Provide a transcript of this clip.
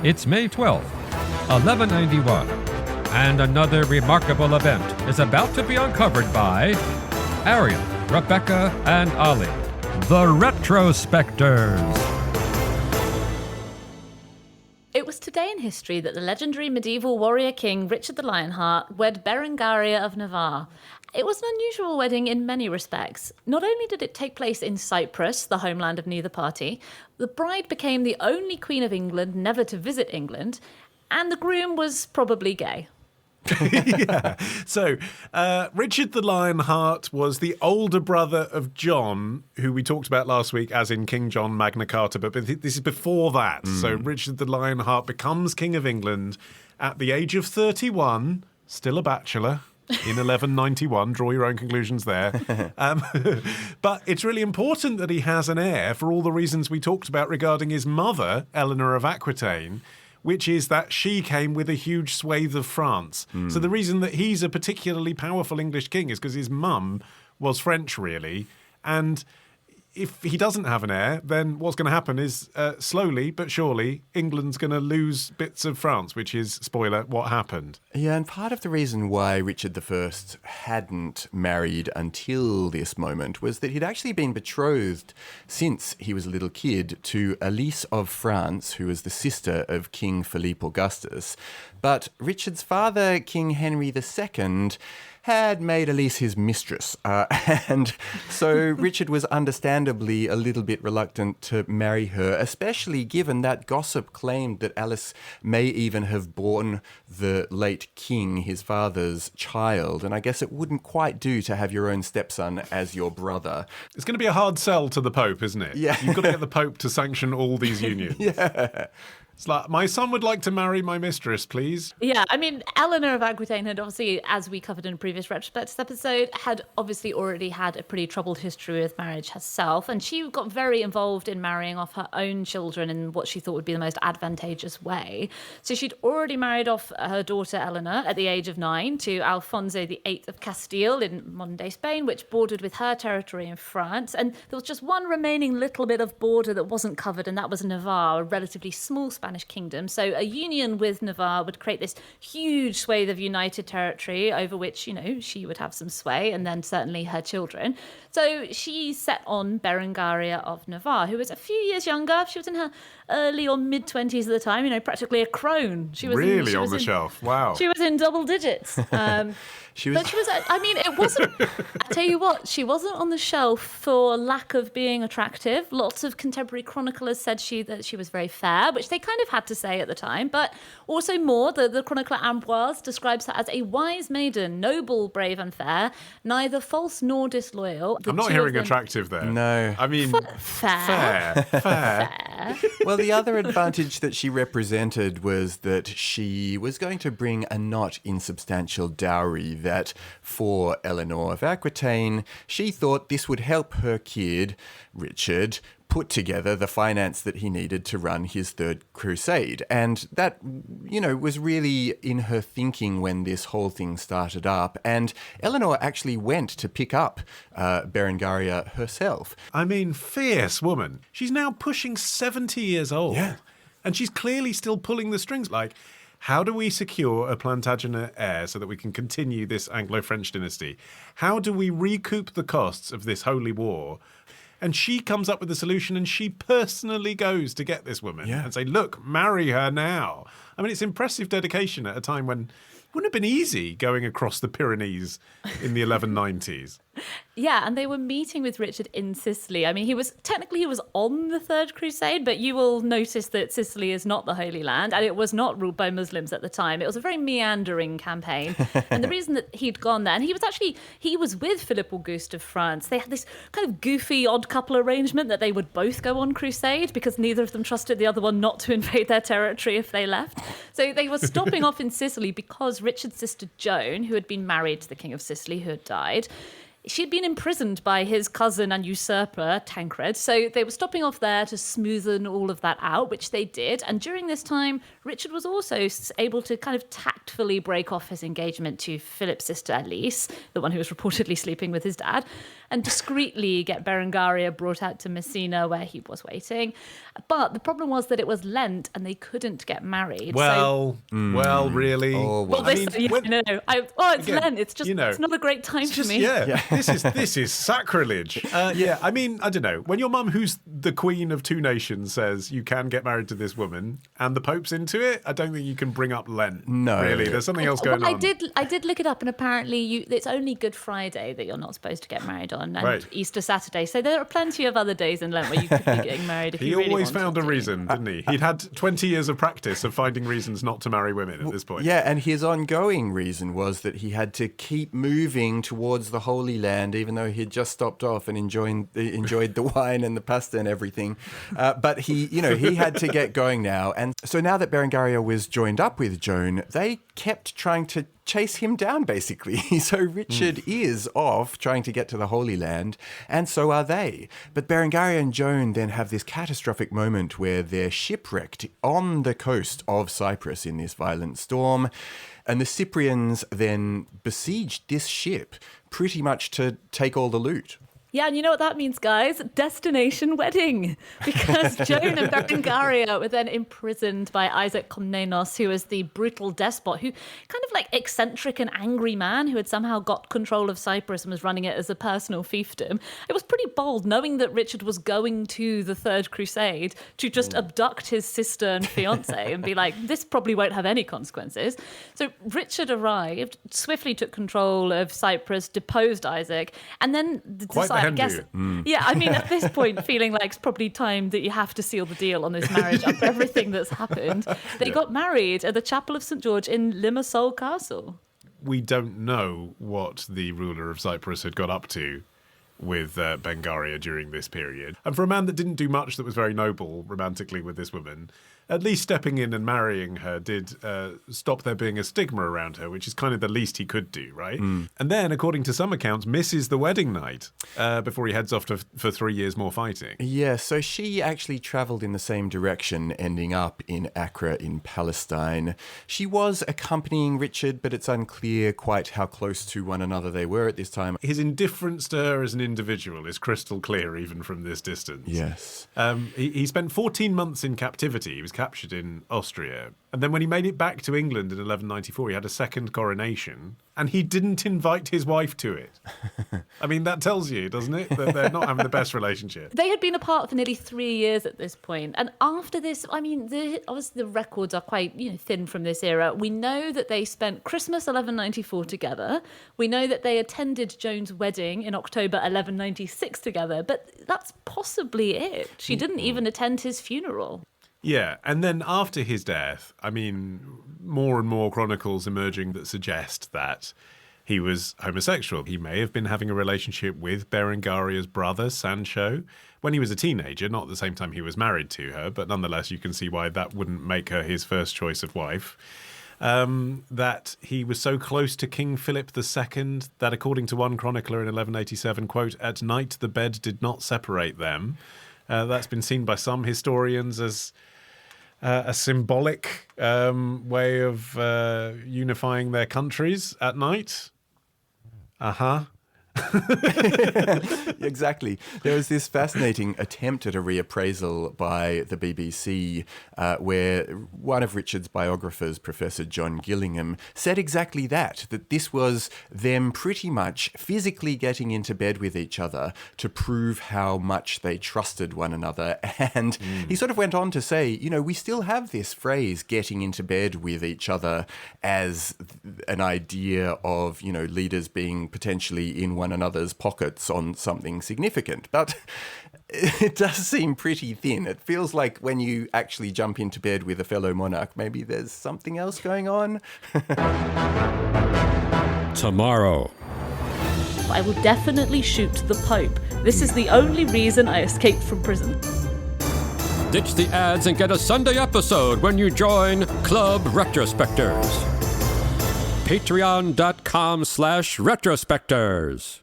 It's May 12th, 1191, and another remarkable event is about to be uncovered by Arion, Rebecca, and Olly, the Retrospectors. It was today in history that the legendary medieval warrior king Richard the Lionheart wed Berengaria of Navarre. It was an unusual wedding in many respects. Not only did it take place in Cyprus, the homeland of neither party, the bride became the only queen of England never to visit England, and the groom was probably gay. Yeah. So, Richard the Lionheart was the older brother of John, who we talked about last week, as in King John Magna Carta, but this is before that. So Richard the Lionheart becomes King of England at the age of 31, still a bachelor. In 1191, draw your own conclusions there. But it's really important that he has an heir for all the reasons we talked about regarding his mother, Eleanor of Aquitaine, which is that she came with a huge swathe of France. So the reason that he's a particularly powerful English king is because his mum was French, really. And if he doesn't have an heir, then what's going to happen is, slowly but surely, England's going to lose bits of France, which is, spoiler, what happened. Yeah, and part of the reason why Richard I hadn't married until this moment was that he'd actually been betrothed since he was a little kid to Elise of France, who was the sister of King Philippe Augustus. But Richard's father, King Henry II, had made Elise his mistress. And so Richard was understandably a little bit reluctant to marry her, especially given that gossip claimed that Alice may even have borne the late king, his father's child. And I guess it wouldn't quite do to have your own stepson as your brother. It's going to be a hard sell to the Pope, isn't it? Yeah. You've got to get the Pope to sanction all these unions. Yeah. It's like, my son would like to marry my mistress, please. Yeah, I mean, Eleanor of Aquitaine had obviously, as we covered in a previous Retrospects episode, had obviously already had a pretty troubled history with marriage herself, and she got very involved in marrying off her own children in what she thought would be the most advantageous way. So she'd already married off her daughter Eleanor at the age of 9 to Alfonso VIII of Castile in modern-day Spain, which bordered with her territory in France, and there was just one remaining little bit of border that wasn't covered, and that was Navarre, a relatively small Spanish kingdom. So a union with Navarre would create this huge swathe of united territory over which, you know, she would have some sway, and then certainly her children. So she set on Berengaria of Navarre, who was a few years younger. She was in her early or mid-20s at the time, you know, practically a crone. She was really on the shelf. Wow. She was in double digits. But she was, I mean, it wasn't, I tell you what, she wasn't on the shelf for lack of being attractive. Lots of contemporary chroniclers said that she was very fair, which they kind of had to say at the time. But also more, the chronicler Ambroise describes her as a wise maiden, noble, brave and fair, neither false nor disloyal. I'm not hearing attractive there. No. I mean, fair. Fair. Well, the other advantage that she represented was that she was going to bring a not insubstantial dowry that for Eleanor of Aquitaine, she thought this would help her kid, Richard, put together the finance that he needed to run his third crusade. And that, you know, was really in her thinking when this whole thing started up. And Eleanor actually went to pick up Berengaria herself. I mean, fierce woman. She's now pushing 70 years old. Yeah. And she's clearly still pulling the strings. Like, how do we secure a Plantagenet heir so that we can continue this Anglo-French dynasty? How do we recoup the costs of this holy war? And she comes up with a solution, and she personally goes to get this woman and say, look, marry her now. I mean, it's impressive dedication at a time when it wouldn't have been easy going across the Pyrenees in the 1190s. Yeah, and they were meeting with Richard in Sicily. I mean, he was on the Third Crusade, but you will notice that Sicily is not the Holy Land, and it was not ruled by Muslims at the time. It was a very meandering campaign. And the reason that he'd gone there, and he was with Philip Auguste of France. They had this kind of goofy odd couple arrangement that they would both go on crusade because neither of them trusted the other one not to invade their territory if they left. So they were stopping off in Sicily because Richard's sister Joan, who had been married to the King of Sicily, who had died, she'd been imprisoned by his cousin and usurper, Tancred, so they were stopping off there to smoothen all of that out, which they did. And during this time, Richard was also able to kind of tactfully break off his engagement to Philip's sister Elise, the one who was reportedly sleeping with his dad. and discreetly get Berengaria brought out to Messina where he was waiting. But the problem was that it was Lent and they couldn't get married. Well, really? Oh, Well, I this, mean, when- it's again, Lent. It's just, it's not a great time for me. Yeah, this is sacrilege. I mean, I don't know. When your mum, who's the queen of two nations, says you can get married to this woman, and the Pope's into it, I don't think you can bring up Lent. No, really. There's something else going on. I did look it up, and apparently it's only Good Friday that you're not supposed to get married on, and Easter Saturday. So there are plenty of other days in Lent where you could be getting married if you really always wanted found a to. reason, didn't he? He'd had 20 years of practice of finding reasons not to marry women at this point. Yeah, and his ongoing reason was that he had to keep moving towards the Holy Land, even though he'd just stopped off and enjoyed the wine and the pasta and everything. But he had to get going now. And so now that Berengaria was joined up with Joan, they kept trying to chase him down, basically. So Richard is off trying to get to the Holy Land, and so are they. But Berengaria and Joan then have this catastrophic moment where they're shipwrecked on the coast of Cyprus in this violent storm, and the Cyprians then besieged this ship pretty much to take all the loot. Yeah, and you know what that means, guys? Destination wedding. Because Joan and Berengaria were then imprisoned by Isaac Komnenos, who was the brutal despot, who kind of like eccentric and angry man who had somehow got control of Cyprus and was running it as a personal fiefdom. It was pretty bold, knowing that Richard was going to the Third Crusade, to just abduct his sister and fiancé and be like, this probably won't have any consequences. So Richard arrived, swiftly took control of Cyprus, deposed Isaac, and then decided, I guess, yeah, I mean, at this point, feeling like it's probably time that you have to seal the deal on this marriage after everything that's happened. They got married at the Chapel of St. George in Limassol Castle. We don't know what the ruler of Cyprus had got up to with Berengaria during this period. And for a man that didn't do much that was very noble romantically with this woman, at least stepping in and marrying her did stop there being a stigma around her, which is kind of the least he could do, right? And then, according to some accounts, misses the wedding night before he heads off for 3 years more fighting. Yeah, so she actually travelled in the same direction, ending up in Acre in Palestine. She was accompanying Richard, but it's unclear quite how close to one another they were at this time. His indifference to her as an individual is crystal clear, even from this distance. Yes. He spent 14 months in captivity. He was captured in Austria. And then when he made it back to England in 1194, he had a second coronation, and he didn't invite his wife to it. I mean, that tells you, doesn't it, that they're not having the best relationship. They had been apart for nearly 3 years at this point. And after this, I mean, obviously the records are quite thin from this era. We know that they spent Christmas 1194 together. We know that they attended Joan's wedding in October 1196 together. But that's possibly it. She didn't even attend his funeral. Yeah, and then after his death, I mean, more and more chronicles emerging that suggest that he was homosexual. He may have been having a relationship with Berengaria's brother, Sancho, when he was a teenager, not at the same time he was married to her, but nonetheless you can see why that wouldn't make her his first choice of wife. That he was so close to King Philip II that, according to one chronicler in 1187, quote, "At night the bed did not separate them." That's been seen by some historians as a symbolic way of unifying their countries at night. Exactly. There was this fascinating attempt at a reappraisal by the BBC where one of Richard's biographers, Professor John Gillingham, said exactly that this was them pretty much physically getting into bed with each other to prove how much they trusted one another. And he sort of went on to say, we still have this phrase, getting into bed with each other, as an idea of, leaders being potentially in one another's pockets on something significant. But it does seem pretty thin. It feels like when you actually jump into bed with a fellow monarch, maybe there's something else going on. Tomorrow. I will definitely shoot the Pope. This is the only reason I escaped from prison. Ditch the ads and get a Sunday episode when you join Club Retrospectors. Patreon.com/Retrospectors.